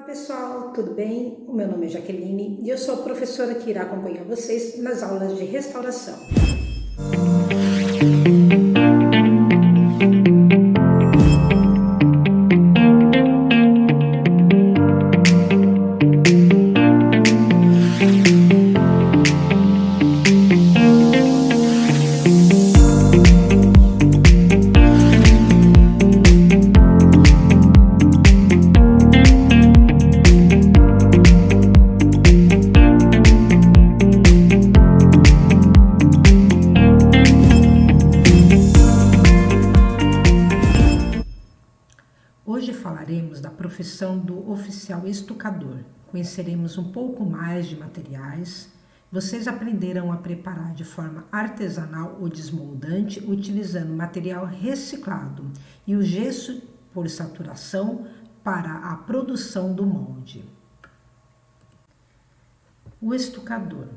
Olá pessoal, tudo bem? O meu nome é Jaqueline e eu sou a professora que irá acompanhar vocês nas aulas de restauração. Hoje falaremos da profissão do oficial estucador. Conheceremos um pouco mais de materiais. Vocês aprenderão a preparar de forma artesanal o desmoldante utilizando material reciclado e o gesso por saturação para a produção do molde. O estucador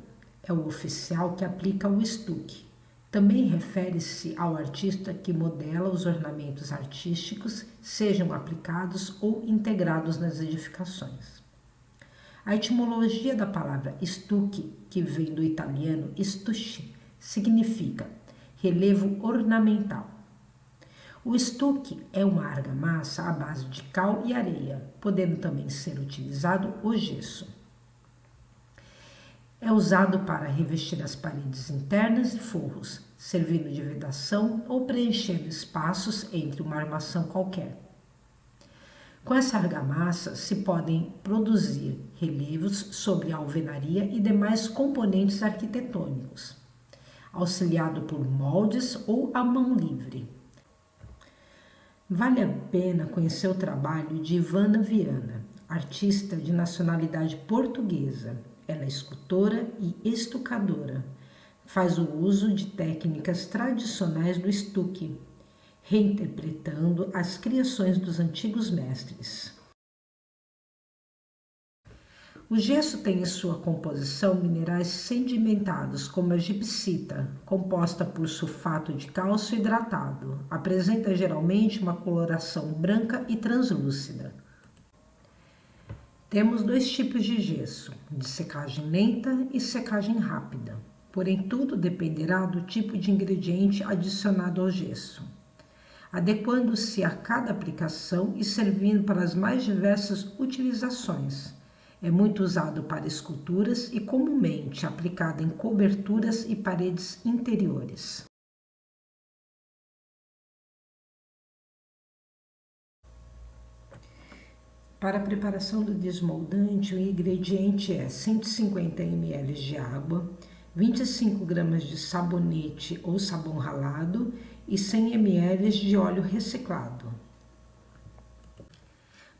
é o oficial que aplica o estuque. Também refere-se ao artista que modela os ornamentos artísticos, sejam aplicados ou integrados nas edificações. A etimologia da palavra estuque, que vem do italiano estuche, significa relevo ornamental. O estuque é uma argamassa à base de cal e areia, podendo também ser utilizado o gesso. É usado para revestir as paredes internas e forros, servindo de vedação ou preenchendo espaços entre uma armação qualquer. Com essa argamassa se podem produzir relevos sobre a alvenaria e demais componentes arquitetônicos, auxiliado por moldes ou à mão livre. Vale a pena conhecer o trabalho de Ivana Viana, artista de nacionalidade portuguesa. Ela é escultora e estucadora. Faz o uso de técnicas tradicionais do estuque, reinterpretando as criações dos antigos mestres. O gesso tem em sua composição minerais sedimentados, como a gipsita, composta por sulfato de cálcio hidratado. Apresenta geralmente uma coloração branca e translúcida. Temos dois tipos de gesso, de secagem lenta e secagem rápida, porém tudo dependerá do tipo de ingrediente adicionado ao gesso, adequando-se a cada aplicação e servindo para as mais diversas utilizações. É muito usado para esculturas e comumente aplicado em coberturas e paredes interiores. Para a preparação do desmoldante, o ingrediente é 150 ml de água, 25 gramas de sabonete ou sabão ralado e 100 ml de óleo reciclado.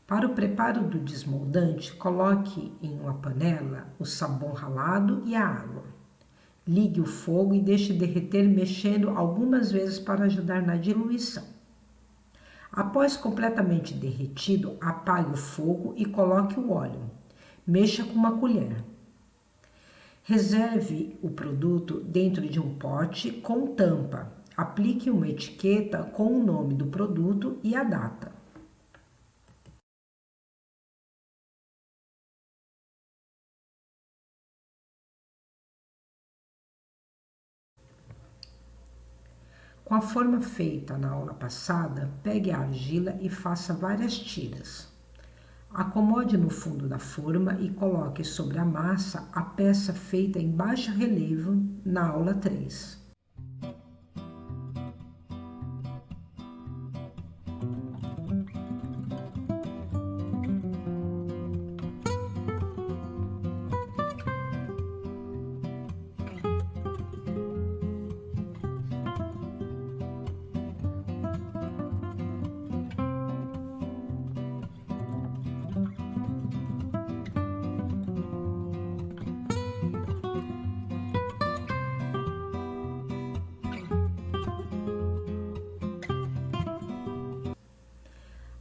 Para o preparo do desmoldante, coloque em uma panela o sabão ralado e a água. Ligue o fogo e deixe derreter mexendo algumas vezes para ajudar na diluição. Após completamente derretido, apague o fogo e coloque o óleo. Mexa com uma colher. Reserve o produto dentro de um pote com tampa. Aplique uma etiqueta com o nome do produto e a data. Com a forma feita na aula passada, pegue a argila e faça várias tiras. Acomode no fundo da forma e coloque sobre a massa a peça feita em baixo relevo na aula 3.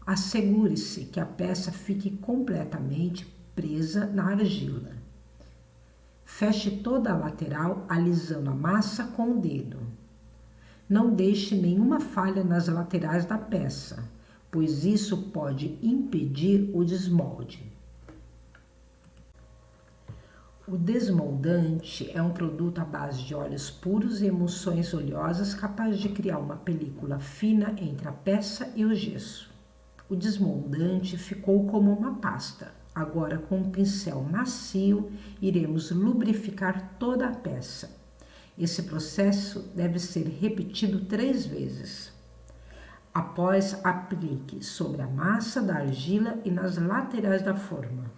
Assegure-se que a peça fique completamente presa na argila. Feche toda a lateral alisando a massa com o dedo. Não deixe nenhuma falha nas laterais da peça, pois isso pode impedir o desmolde. O desmoldante é um produto à base de óleos puros e emulsões oleosas capaz de criar uma película fina entre a peça e o gesso. O desmoldante ficou como uma pasta. Agora, com um pincel macio, iremos lubrificar toda a peça. Esse processo deve ser repetido 3 vezes. Após, aplique sobre a massa da argila e nas laterais da forma.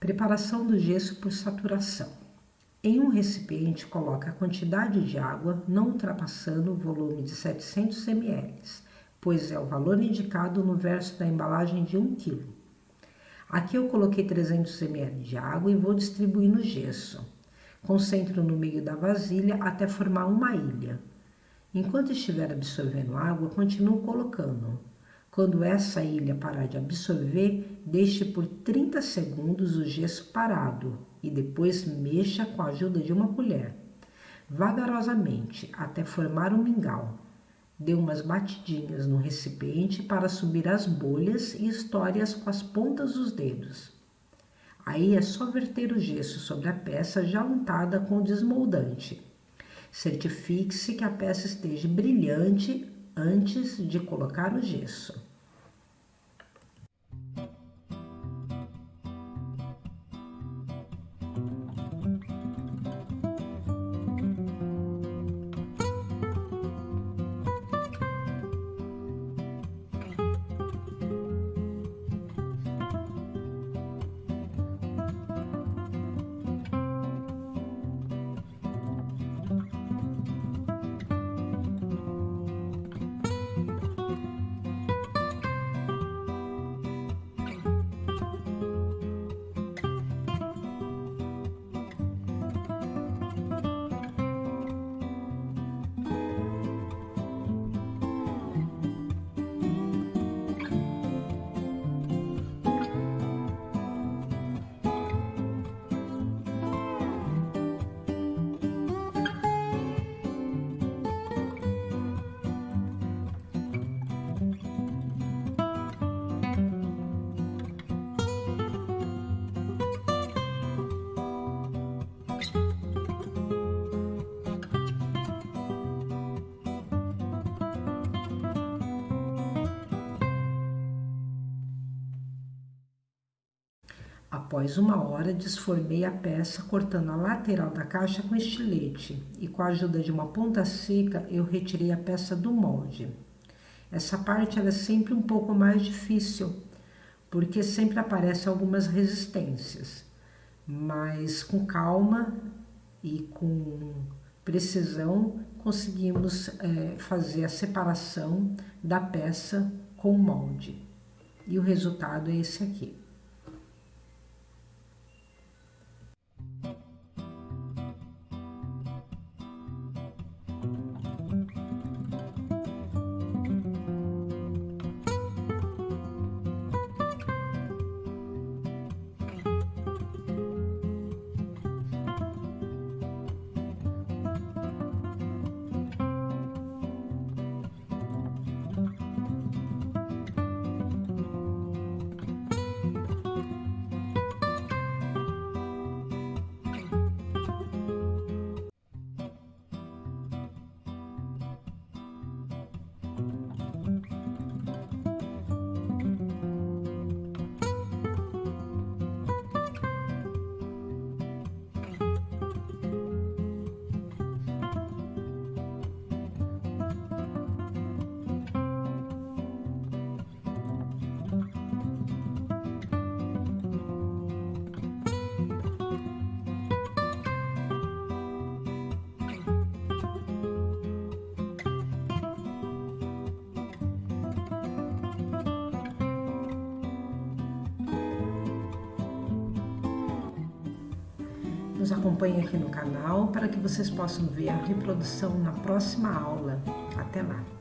Preparação do gesso por saturação. Em um recipiente, coloque a quantidade de água, não ultrapassando o volume de 700 ml, pois é o valor indicado no verso da embalagem de 1 kg. Aqui eu coloquei 300 ml de água e vou distribuir no gesso. Concentro no meio da vasilha até formar uma ilha. Enquanto estiver absorvendo água, continuo colocando. Quando essa ilha parar de absorver, deixe por 30 segundos o gesso parado e depois mexa com a ajuda de uma colher, vagarosamente, até formar um mingau. Dê umas batidinhas no recipiente para subir as bolhas e estoure-as com as pontas dos dedos. Aí é só verter o gesso sobre a peça já untada com o desmoldante. Certifique-se que a peça esteja brilhante antes de colocar o gesso. Após 1 hora, desformei a peça cortando a lateral da caixa com estilete e com a ajuda de uma ponta seca eu retirei a peça do molde. Essa parte é sempre um pouco mais difícil, porque sempre aparecem algumas resistências, mas com calma e com precisão conseguimos fazer a separação da peça com o molde. E o resultado é esse aqui. Nos acompanhem aqui no canal para que vocês possam ver a reprodução na próxima aula. Até lá!